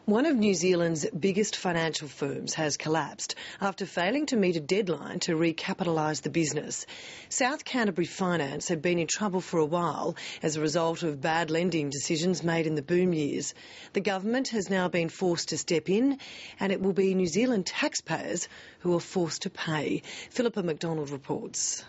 One of New Zealand's biggest financial firms has collapsed after failing to meet a deadline to recapitalise the business. South Canterbury Finance had been in trouble for a while as a result of bad lending decisions made in the boom years. The government has now been forced to step in, and it will be New Zealand taxpayers who are forced to pay. Philippa McDonald reports.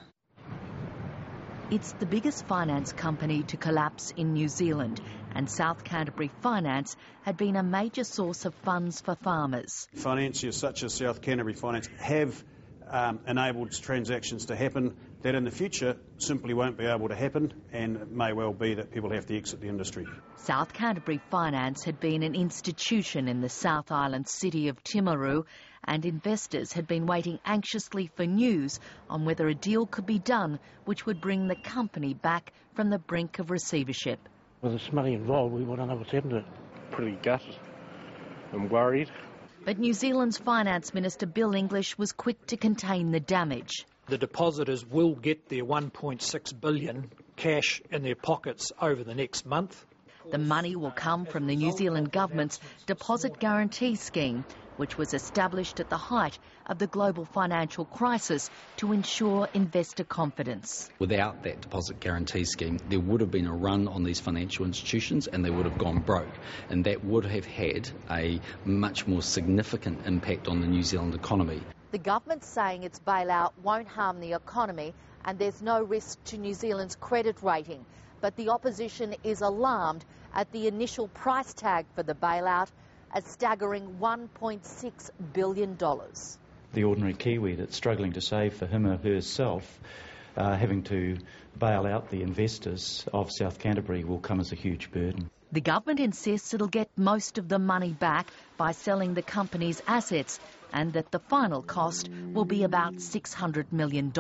It's the biggest finance company to collapse in New Zealand, and South Canterbury Finance had been a major source of funds for farmers. Financiers such as South Canterbury Finance have enabled transactions to happen that in the future simply won't be able to happen, and it may well be that people have to exit the industry. South Canterbury Finance had been an institution in the South Island city of Timaru, and investors had been waiting anxiously for news on whether a deal could be done which would bring the company back from the brink of receivership. With this money involved, we want to know what's happened to it. Pretty gutted and worried. But New Zealand's Finance Minister Bill English was quick to contain the damage. The depositors will get their $1.6 billion cash in their pockets over the next month. The money will come from the New Zealand government's Deposit Guarantee Scheme, which was established at the height of the global financial crisis to ensure investor confidence. Without that Deposit Guarantee Scheme, there would have been a run on these financial institutions and they would have gone broke. And that would have had a much more significant impact on the New Zealand economy. The government's saying its bailout won't harm the economy and there's no risk to New Zealand's credit rating. But the opposition is alarmed at the initial price tag for the bailout, a staggering $1.6 billion. The ordinary Kiwi that's struggling to save for him or herself, having to bail out the investors of South Canterbury will come as a huge burden. The government insists it'll get most of the money back by selling the company's assets and that the final cost will be about $600 million.